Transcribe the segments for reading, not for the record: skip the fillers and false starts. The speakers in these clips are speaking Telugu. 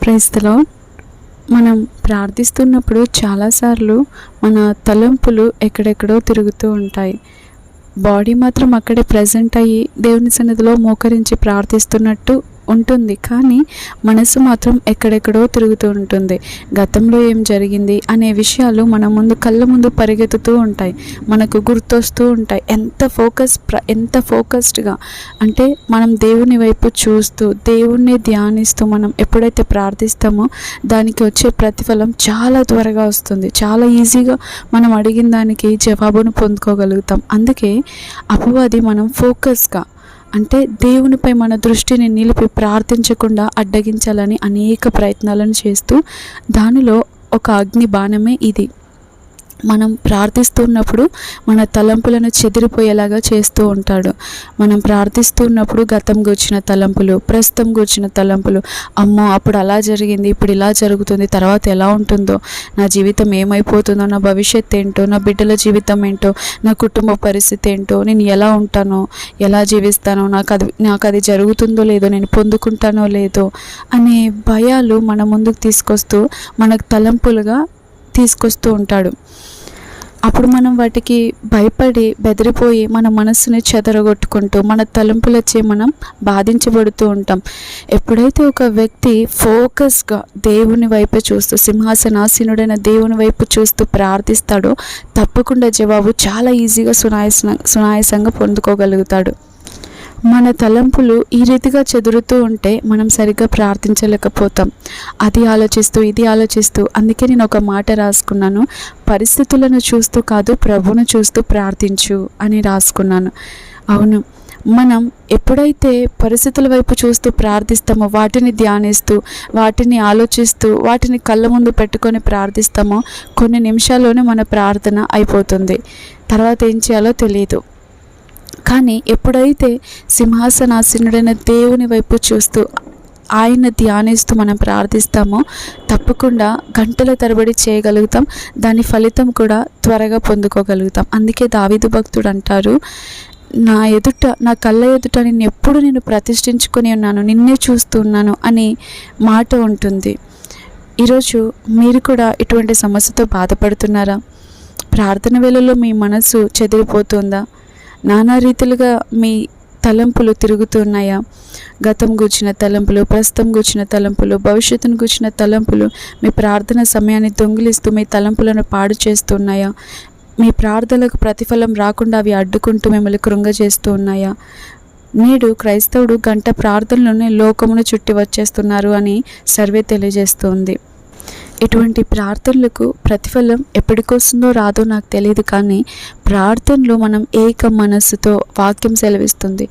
Praise the lord. మనం ప్రార్థిస్తున్నప్పుడు చాలాసార్లు మన తలంపులు ఎక్కడెక్కడో తిరుగుతూ ఉంటాయి. బాడీ మాత్రం అక్కడే ప్రజెంట్ అయ్యి దేవుని సన్నిధిలో మోకరించి ప్రార్థిస్తున్నట్టు ఉంటుంది, కానీ మనసు మాత్రం ఎక్కడెక్కడో తిరుగుతూ ఉంటుంది. గతంలో ఏం జరిగింది అనే విషయాలు మన ముందు కళ్ళ ముందు పరిగెత్తుతూ ఉంటాయి, మనకు గుర్తొస్తూ ఉంటాయి. ఎంత ఫోకస్డ్గా అంటే మనం దేవుని వైపు చూస్తూ దేవుణ్ణి ధ్యానిస్తూ మనం ఎప్పుడైతే ప్రార్థిస్తామో దానికి వచ్చే ప్రతిఫలం చాలా త్వరగా వస్తుంది. చాలా ఈజీగా మనం అడిగిన దానికి జవాబును పొందుకోగలుగుతాం. అందుకే అపవాది మనం ఫోకస్గా అంటే దేవునిపై మన దృష్టిని నిలిపి ప్రార్థించకుండా అడ్డగించాలని అనేక ప్రయత్నాలను చేస్తూ దానిలో ఒక అగ్ని బాణమే ఇది. మనం ప్రార్థిస్తున్నప్పుడు మన తలంపులను చెదిరిపోయేలాగా చేస్తూ ఉంటాడు. మనం ప్రార్థిస్తున్నప్పుడు గతం గూర్చిన తలంపులు, ప్రస్తుతం గూర్చిన తలంపులు, అమ్మో అప్పుడు అలా జరిగింది, ఇప్పుడు ఇలా జరుగుతుంది, తర్వాత ఎలా ఉంటుందో, నా జీవితం ఏమైపోతుందో, నా భవిష్యత్తు ఏంటో, నా బిడ్డల జీవితం ఏంటో, నా కుటుంబ పరిస్థితి ఏంటో, నేను ఎలా ఉంటానో, ఎలా జీవిస్తానో, నాకు అది జరుగుతుందో లేదో, నేను పొందుకుంటానో లేదో అనే భయాలు మన ముందుకు తీసుకొస్తూ మనకు తలంపులుగా తీసుకొస్తూ ఉంటాడు. అప్పుడు మనం వాటికి భయపడి బెదిరిపోయి మన మనస్సుని చెదరగొట్టుకుంటూ మన తలంపులచే మనం బాధించబడుతూ ఉంటాం. ఎప్పుడైతే ఒక వ్యక్తి ఫోకస్గా దేవుని వైపు చూస్తూ సింహాసనాసీనుడైన దేవుని వైపు చూస్తూ ప్రార్థిస్తాడో తప్పకుండా జవాబు చాలా ఈజీగా సునాయాసంగా పొందుకోగలుగుతాడు. మన తలంపులు ఈ రీతిగా చెదురుతూ ఉంటే మనం సరిగ్గా ప్రార్థించలేకపోతాం. అది ఆలోచిస్తూ ఇది ఆలోచిస్తూ, అందుకే నేను ఒక మాట రాసుకున్నాను, పరిస్థితులను చూస్తూ కాదు ప్రభువును చూస్తూ ప్రార్థించు అని రాసుకున్నాను. అవును, మనం ఎప్పుడైతే పరిస్థితుల వైపు చూస్తూ ప్రార్థిస్తామో, వాటిని ధ్యానిస్తూ, వాటిని ఆలోచిస్తూ, వాటిని కళ్ళ ముందు పెట్టుకొని ప్రార్థిస్తామో కొన్ని నిమిషాల్లోనే మన ప్రార్థన అయిపోతుంది. తర్వాత ఏం చేయాలో తెలియదు. కానీ ఎప్పుడైతే సింహాసనాసీనుడైన దేవుని వైపు చూస్తూ ఆయన ధ్యానిస్తూ మనం ప్రార్థిస్తామో తప్పకుండా గంటల తరబడి చేయగలుగుతాం. దాని ఫలితం కూడా త్వరగా పొందుకోగలుగుతాం. అందుకే దావీదు భక్తుడు అంటారు, నా కళ్ళ ఎదుట నేను ప్రతిష్ఠించుకొని ఉన్నాను, నిన్నే చూస్తున్నాను అనే మాట ఉంటుంది. ఈరోజు మీరు కూడా ఇటువంటి సమస్యతో బాధపడుతున్నారా? ప్రార్థన వేళలో మీ మనసు చెదిరిపోతుందా? నానా రీతిలుగా మీ తలంపులు తిరుగుతున్నాయా? గతం గూర్చిన తలంపులు, ప్రస్తుతం గూర్చిన తలంపులు, భవిష్యత్తును గూర్చిన తలంపులు మీ ప్రార్థన సమయాన్ని దొంగిలిస్తూ మీ తలంపులను పాడు చేస్తున్నాయా? మీ ప్రార్థనలకు ప్రతిఫలం రాకుండా అవి అడ్డుకుంటూ మిమ్మల్ని కృంగజేస్తూ ఉన్నాయా? నేడు క్రైస్తవుడు గంట ప్రార్థనలోనే లోకమును చుట్టి వచ్చేస్తున్నారు అని సర్వే తెలియజేస్తుంది. ఇటువంటి ప్రార్థనలకు ప్రతిఫలం ఎప్పటికొస్తుందో రాదో నాకు తెలియదు, కానీ ప్రార్థనలో మనం ఏక మనస్సుతో వాక్యం సెలవిస్తుంది,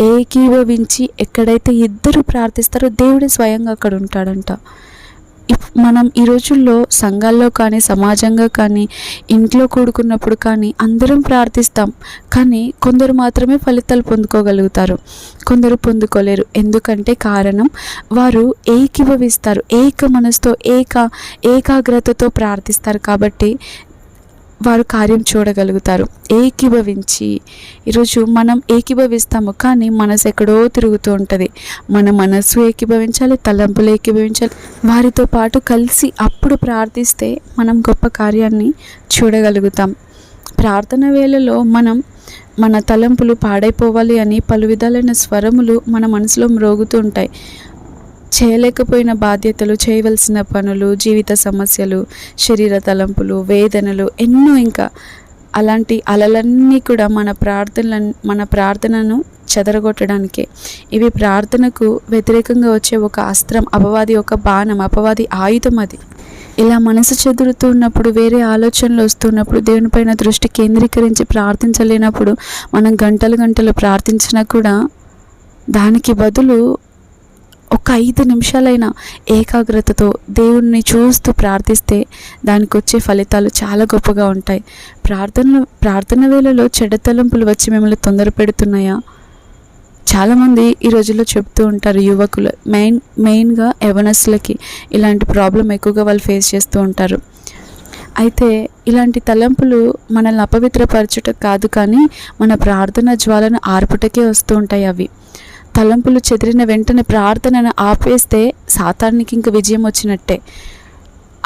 ఏకీభవించి ఎక్కడైతే ఇద్దరు ప్రార్థిస్తారో దేవుడే స్వయంగా అక్కడ ఉంటాడంట. మనం ఈ రోజుల్లో సంఘాల్లో కానీ సమాజంగా కానీ ఇంట్లో కూడుకున్నప్పుడు కానీ అందరం ప్రార్థిస్తాం, కానీ కొందరు మాత్రమే ఫలితాలు పొందుకోగలుగుతారు, కొందరు పొందుకోలేరు. ఎందుకంటే కారణం వారు ఏకీభవిస్తారు, ఏక మనసుతో ఏకాగ్రతతో ప్రార్థిస్తారు కాబట్టి వారు కార్యం చూడగలుగుతారు. ఏకీభవించి ఈరోజు మనం ఏకీభవిస్తాము, కానీ మనసు ఎక్కడో తిరుగుతూ ఉంటుంది. మన మనసు ఏకీభవించాలి, తలంపులు ఏకీభవించాలి, వారితో పాటు కలిసి అప్పుడు ప్రార్థిస్తే మనం గొప్ప కార్యాన్ని చూడగలుగుతాం. ప్రార్థన వేళలో మన తలంపులు పాడైపోవాలి అని పలు విధాలైన స్వరములు మన మనసులో మ్రోగుతూ ఉంటాయి. చేయలేకపోయిన బాధ్యతలు, చేయవలసిన పనులు, జీవిత సమస్యలు, శరీర తలంపులు, వేదనలు, ఎన్నో ఇంకా అలాంటి అలలన్నీ కూడా మన ప్రార్థనను చెదరగొట్టడానికే. ఇవి ప్రార్థనకు వ్యతిరేకంగా వచ్చే ఒక అస్త్రం, అపవాది ఒక బాణం, అపవాది ఆయుధం అది. ఇలా మనసు చెదురుతూ ఉన్నప్పుడు, వేరే ఆలోచనలు వస్తున్నప్పుడు, దేవునిపైన దృష్టి కేంద్రీకరించి ప్రార్థించలేనప్పుడు మనం గంటలు ప్రార్థించినా కూడా దానికి బదులు ఒక 5 నిమిషాలైనా ఏకాగ్రతతో దేవుణ్ణి చూస్తూ ప్రార్థిస్తే దానికి వచ్చే ఫలితాలు చాలా గొప్పగా ఉంటాయి. ప్రార్థన వేళలో చెడ్డ తలంపులు వచ్చి మిమ్మల్ని తొందర పెడుతున్నాయా? చాలామంది ఈ రోజుల్లో చెప్తూ ఉంటారు, యువకులు మెయిన్గా యవనస్తులకి ఇలాంటి ప్రాబ్లం ఎక్కువగా వాళ్ళు ఫేస్ చేస్తూ ఉంటారు. అయితే ఇలాంటి తలంపులు మనల్ని అపవిత్రపరచుట కాదు, కానీ మన ప్రార్థన జ్వాలను ఆర్పుటకే వస్తూ ఉంటాయి. అవి తలంపులు చెదిరిన వెంటనే ప్రార్థనను ఆపేస్తే సాతానికి ఇంక విజయం వచ్చినట్టే.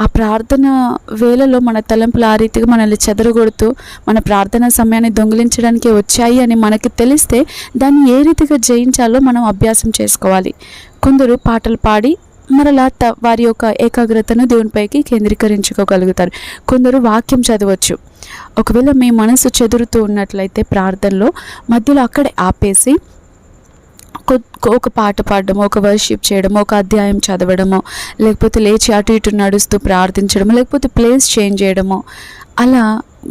ఆ ప్రార్థన వేళలో మన తలంపులు ఆ రీతిగా మనల్ని చెదరగొడుతూ మన ప్రార్థనా సమయాన్ని దొంగిలించడానికి వచ్చాయి అని మనకి తెలిస్తే దాన్ని ఏ రీతిగా జయించాలో మనం అభ్యాసం చేసుకోవాలి. కొందరు పాటలు పాడి మరలా వారి యొక్క ఏకాగ్రతను దేవునిపైకి కేంద్రీకరించుకోగలుగుతారు. కొందరు వాక్యం చదవచ్చు. ఒకవేళ మీ మనసు చెదురుతూ ఉన్నట్లయితే ప్రార్థనలో మధ్యలో అక్కడే ఆపేసి ఒక పాట పాడడమో, ఒక వర్షిప్ చేయడమో, ఒక అధ్యాయం చదవడమో, లేకపోతే లేచి అటు ఇటు నడుస్తూ ప్రార్థించడమో, లేకపోతే ప్లేస్ చేంజ్ చేయడమో, అలా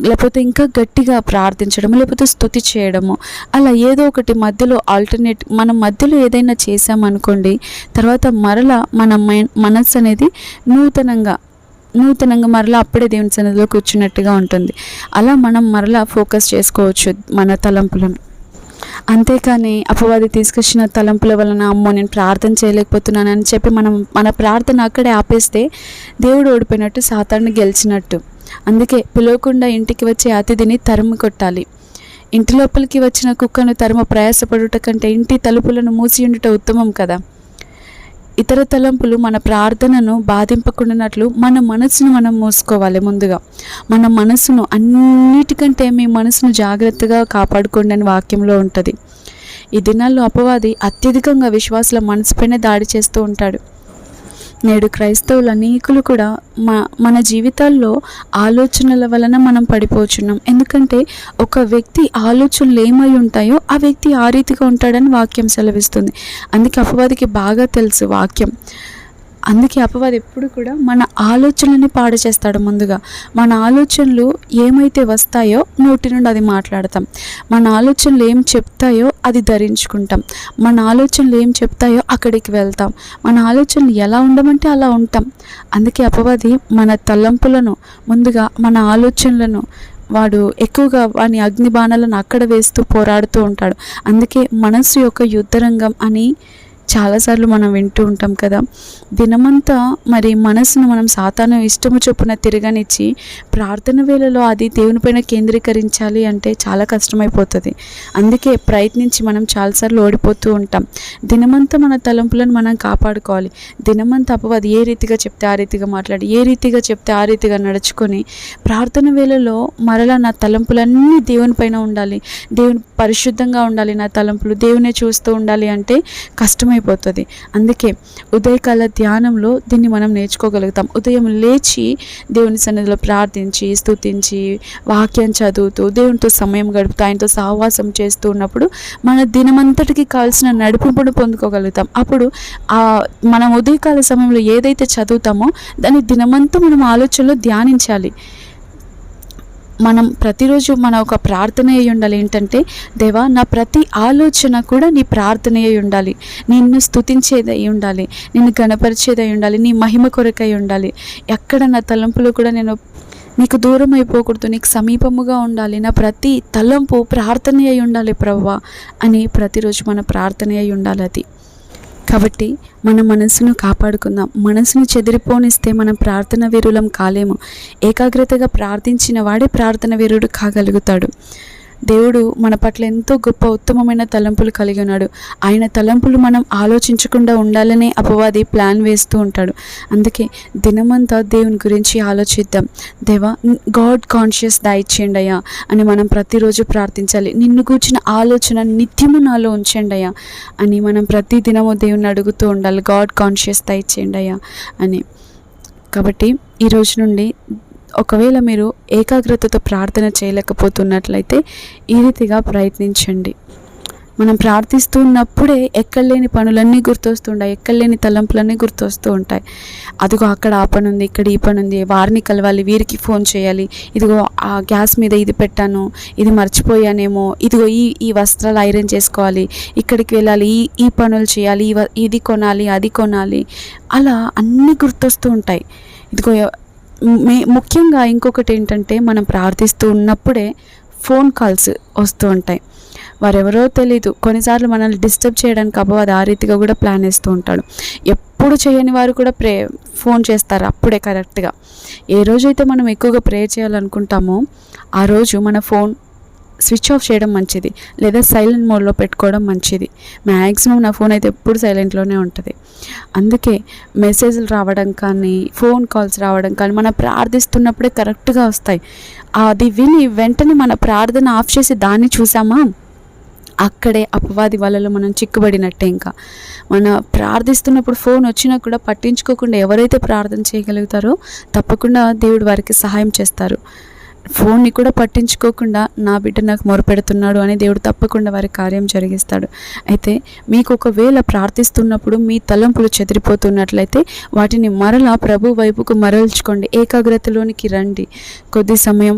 లేకపోతే ఇంకా గట్టిగా ప్రార్థించడము, లేకపోతే స్తుతి చేయడము, అలా ఏదో ఒకటి మధ్యలో ఆల్టర్నేట్ మనం మధ్యలో ఏదైనా చేసామనుకోండి, తర్వాత మరలా మన మనస్సు అనేది నూతనంగా మరలా అప్పుడే దేవుని సన్నిధిలో కూర్చున్నట్టుగా ఉంటుంది. అలా మనం మరలా ఫోకస్ చేసుకోవచ్చు మన తలంపులను. అంతేకాని అపవాది తీసుకొచ్చిన తలంపుల వలన అమ్మో నేను ప్రార్థన చేయలేకపోతున్నానని చెప్పి మన ప్రార్థన అక్కడే ఆపేస్తే దేవుడు ఓడిపోయినట్టు, సాతానుని గెలిచినట్టు. అందుకే పిలవకుండా ఇంటికి వచ్చే అతిథిని తరిమి కొట్టాలి. ఇంటి లోపలికి వచ్చిన కుక్కను ప్రయాసపడుట కంటే ఇంటి తలుపులను మూసి ఉండుట ఉత్తమం కదా. ఇతర తలంపులు మన ప్రార్థనను బాధింపకుండానట్లు మన మనసును మనం మూసుకోవాలి. ముందుగా మన మనసును, అన్నిటికంటే మీ మనసును జాగ్రత్తగా కాపాడుకోండి అని వాక్యంలో ఉంటుంది. ఈ దినాల్లో అపవాది అత్యధికంగా విశ్వాసుల మనసుపైనే దాడి చేస్తూ ఉంటాడు. నేడు క్రైస్తవులు అనేకులు కూడా మన జీవితాల్లో ఆలోచనల వలన మనం పడిపోచున్నాం. ఎందుకంటే ఒక వ్యక్తి ఆలోచనలు ఏమై ఉంటాయో ఆ వ్యక్తి ఆ రీతిగా ఉంటాడని వాక్యం సెలవిస్తుంది. అందుకే అపవాదికి బాగా తెలుసు వాక్యం. అందుకే అపవాది ఎప్పుడు కూడా మన ఆలోచనలని పాడు చేస్తాడు. ముందుగా మన ఆలోచనలు ఏమైతే వస్తాయో నోటి నుండి అది మాట్లాడతాం. మన ఆలోచనలు ఏం చెప్తాయో అది ధరించుకుంటాం. మన ఆలోచనలు ఏం చెప్తాయో అక్కడికి వెళ్తాం. మన ఆలోచనలు ఎలా ఉండమంటే అలా ఉంటాం. అందుకే అపవాది మన తలంపులను, ముందుగా మన ఆలోచనలను వాడు ఎక్కువగా వాని అగ్ని బాణాలను అక్కడ వేస్తూ పోరాడుతూ ఉంటాడు. అందుకే మనస్సు యొక్క యుద్ధరంగం అని చాలాసార్లు మనం వింటూ ఉంటాం కదా. దినమంతా మరి మనసును మనం సాతాను ఇష్టము చొప్పున తిరగనిచ్చి ప్రార్థన వేళలో అది దేవునిపైన కేంద్రీకరించాలి అంటే చాలా కష్టమైపోతుంది. అందుకే ప్రయత్నించి మనం చాలాసార్లు ఓడిపోతూ ఉంటాం. దినమంతా మన తలంపులను మనం కాపాడుకోవాలి. దినమంతా అపవాది ఏ రీతిగా చెప్తే ఆ రీతిగా మాట్లాడి, ఏ రీతిగా చెప్తే ఆ రీతిగా నడుచుకొని ప్రార్థన వేళలో మరలా నా తలంపులన్నీ దేవునిపైన ఉండాలి, దేవుని పరిశుద్ధంగా ఉండాలి, నా తలంపులు దేవునే చూస్తూ ఉండాలి అంటే కష్టమైపోతుంది. అందుకే ఉదయకాల ధ్యానంలో దీన్ని మనం నేర్చుకోగలుగుతాం. ఉదయం లేచి దేవుని సన్నిధిలో ప్రార్థించి, స్తుతించి, వాక్యం చదువుతూ, దేవునితో సమయం గడుపుతూ, ఆయనతో సహవాసం చేస్తూ ఉన్నప్పుడు మన దినమంతటికి కావాల్సిన నడిపింపును పొందుకోగలుగుతాం. అప్పుడు మనం ఉదయకాల సమయంలో ఏదైతే చదువుతామో దాన్ని దినమంతా మనం ఆలోచనలో ధ్యానించాలి. మనం ప్రతిరోజు మన ఒక ప్రార్థన అయి ఉండాలి. ఏంటంటే, దేవా నా ప్రతి ఆలోచన కూడా నీ ప్రార్థన అయి ఉండాలి, నిన్ను స్తుతించేదై ఉండాలి, నిన్ను గణపరిచేదై ఉండాలి, నీ మహిమ కొరకై ఉండాలి. ఎక్కడ నా తలంపులు కూడా నేను నీకు దూరం అయిపోకూడదు, నీకు సమీపముగా ఉండాలి, నా ప్రతి తలంపు ప్రార్థన అయి ఉండాలి ప్రభువా అని ప్రతిరోజు మన ప్రార్థన అయి ఉండాలి. అది కాబట్టి మన మనసును కాపాడుకుందాం. మనసును చెదిరిపోనిస్తే మనం ప్రార్థన వీరులం కాలేము. ఏకాగ్రతగా ప్రార్థించిన వాడే ప్రార్థన వీరుడు కాగలుగుతాడు. దేవుడు మన పట్ల ఎంతో గొప్ప ఉత్తమమైన తలంపులు కలిగి ఉన్నాడు. ఆయన తలంపులు మనం ఆలోచించకుండా ఉండాలనే అపవాది ప్లాన్ వేస్తూ ఉంటాడు. అందుకే దినమంతా దేవుని గురించి ఆలోచిద్దాం. దేవా గాడ్ కాన్షియస్ దయచేయండి అయ్యా అని మనం ప్రతిరోజు ప్రార్థించాలి. నిన్ను గూర్చిన ఆలోచన నిత్యము నాలో ఉంచండి అయ్యా అని మనం ప్రతి దినము దేవుని అడుగుతూ ఉండాలి. గాడ్ కాన్షియస్ దయచేయండి అయ్యా అని. కాబట్టి ఈరోజు నుండి ఒకవేళ మీరు ఏకాగ్రతతో ప్రార్థన చేయలేకపోతున్నట్లయితే ఈ రీతిగా ప్రయత్నించండి. మనం ప్రార్థిస్తున్నప్పుడే ఎక్కడలేని పనులన్నీ గుర్తొస్తుంటాయి, ఎక్కడలేని తలంపులన్నీ గుర్తొస్తూ ఉంటాయి. అదిగో అక్కడ ఆ పని ఉంది, ఇక్కడ ఈ పని ఉంది, వారిని కలవాలి, వీరికి ఫోన్ చేయాలి, ఇదిగో ఆ గ్యాస్ మీద ఇది పెట్టాను, ఇది మర్చిపోయానేమో, ఇదిగో ఈ వస్త్రాలు ఐరన్ చేసుకోవాలి, ఇక్కడికి వెళ్ళాలి, ఈ పనులు చేయాలి, ఇది కొనాలి, అది కొనాలి, అలా అన్నీ గుర్తొస్తూ ఉంటాయి. ఇదిగో ముఖ్యంగా ఇంకొకటి ఏంటంటే, మనం ప్రార్థిస్తూ ఉన్నప్పుడే ఫోన్ కాల్స్ వస్తూ ఉంటాయి. వారెవరో తెలీదు, కొన్నిసార్లు మనల్ని డిస్టర్బ్ చేయడానికి అపవాది ఆ రీతిగా కూడా ప్లాన్ వేస్తూ ఉంటాడు. ఎప్పుడు చేయని వారు కూడా ఫోన్ చేస్తారు అప్పుడే కరెక్ట్గా. ఏ రోజైతే మనం ఎక్కువగా ప్రేయర్ చేయాలనుకుంటామో ఆ రోజు మన ఫోన్ స్విచ్ ఆఫ్ చేయడం మంచిది, లేదా సైలెంట్ మోడ్లో పెట్టుకోవడం మంచిది. మ్యాక్సిమం నా ఫోన్ అయితే ఎప్పుడు సైలెంట్లోనే ఉంటుంది. అందుకే మెసేజ్లు రావడం కానీ, ఫోన్ కాల్స్ రావడం కానీ మనం ప్రార్థిస్తున్నప్పుడే కరెక్ట్గా వస్తాయి. అది విని వెంటనే మన ప్రార్థన ఆఫ్ చేసి దాన్ని చూసామా, అక్కడే అపవాది వలలో మనం చిక్కుబడినట్టే. ఇంకా మన ప్రార్థిస్తున్నప్పుడు ఫోన్ వచ్చినా కూడా పట్టించుకోకుండా ఎవరైతే ప్రార్థన చేయగలుగుతారో తప్పకుండా దేవుడు వారికి సహాయం చేస్తారు. ఫోన్ని కూడా పట్టించుకోకుండా నా బిడ్డ నాకు మొరపెడుతున్నాడు అని దేవుడు తప్పకుండా వారి కార్యం జరిగిస్తాడు. అయితే మీకు ఒకవేళ ప్రార్థిస్తున్నప్పుడు మీ తలంపులు చెదిరిపోతున్నట్లయితే వాటిని మరలా ప్రభు వైపుకు మరల్చుకోండి. ఏకాగ్రతలోనికి రండి. కొద్ది సమయం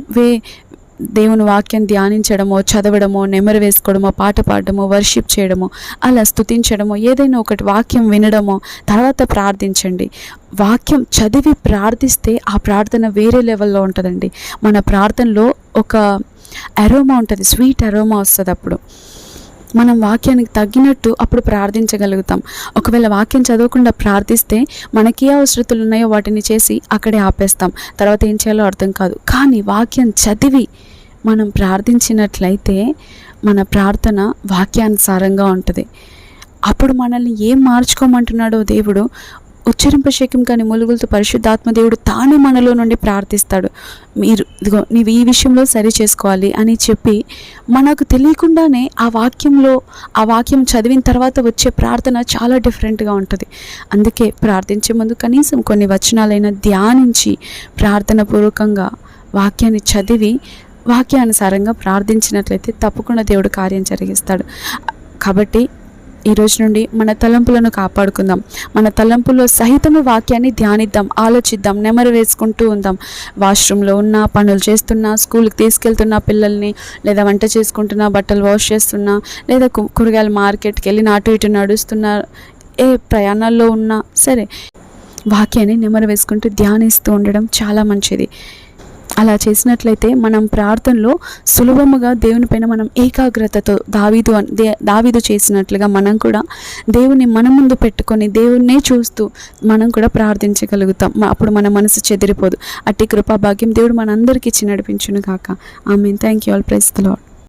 దేవుని వాక్యం ధ్యానించడమో, చదవడమో, నెమరు వేసుకోవడమో, పాట పాడడమో, వర్షిప్ చేయడమో, అలా స్తుతించడమో, ఏదైనా ఒకటి వాక్యం వినడమో, తర్వాత ప్రార్థించండి. వాక్యం చదివి ప్రార్థిస్తే ఆ ప్రార్థన వేరే లెవెల్లో ఉంటుందండి. మన ప్రార్థనలో ఒక అరోమా ఉంటుంది, స్వీట్ అరోమా వస్తుంది. అప్పుడు మనం వాక్యానికి తగ్గినట్టు అప్పుడు ప్రార్థించగలుగుతాం. ఒకవేళ వాక్యం చదవకుండా ప్రార్థిస్తే మనకి ఏ అవసరతలు ఉన్నాయో వాటిని చేసి అక్కడే ఆపేస్తాం. తర్వాత ఏం చేయాలో అర్థం కాదు. కానీ వాక్యం చదివి మనం ప్రార్థించినట్లయితే మన ప్రార్థన వాక్యానుసారంగా ఉంటుంది. అప్పుడు మనల్ని ఏం మార్చుకోమంటున్నాడో దేవుడు ఉచ్చరింపశక్యం కానీ మూలుగులతో పరిశుద్ధాత్మ దేవుడు తాను మనలో నుండి ప్రార్థిస్తాడు. ఇదిగో నీవు ఈ విషయంలో సరి చేసుకోవాలి అని చెప్పి మనకు తెలియకుండానే ఆ వాక్యం చదివిన తర్వాత వచ్చే ప్రార్థన చాలా డిఫరెంట్గా ఉంటుంది. అందుకే ప్రార్థించే ముందు కనీసం కొన్ని వచనాలైనా ధ్యానించి ప్రార్థన పూర్వకంగా వాక్యాన్ని చదివి వాక్యానుసారంగా ప్రార్థించినట్లయితే తప్పకుండా దేవుడు కార్యం జరిగిస్తాడు. కాబట్టి ఈరోజు నుండి మన తలంపులను కాపాడుకుందాం. మన తలంపుల్లో సహితము వాక్యాన్ని ధ్యానిద్దాం, ఆలోచిద్దాం, నెమరు వేసుకుంటూ ఉందాం. వాష్రూమ్లో ఉన్నా, పనులు చేస్తున్నా, స్కూల్కి తీసుకెళ్తున్నా పిల్లల్ని, లేదా వంట చేసుకుంటున్నా, బట్టలు వాష్ చేస్తున్నా, లేదా కూరగాయల మార్కెట్కి వెళ్ళి అటు ఇటు నడుస్తున్నా, ఏ ప్రయాణాల్లో ఉన్నా సరే వాక్యాన్ని నెమరు వేసుకుంటూ ధ్యానిస్తూ ఉండడం చాలా మంచిది. అలా చేసినట్లయితే మనం ప్రార్థనలో సులభముగా దేవుని పైన మనం ఏకాగ్రతతో దావీదు చేసినట్లుగా మనం కూడా దేవుని మన ముందు పెట్టుకొని దేవుణ్ణే చూస్తూ మనం కూడా ప్రార్థించగలుగుతాం. అప్పుడు మన మనసు చెదిరిపోదు. అట్టి కృపా భాగ్యం దేవుడు మనందరికీ ఇచ్చి నడిపించును గాక. Amen. Thank you all. Praise the lord.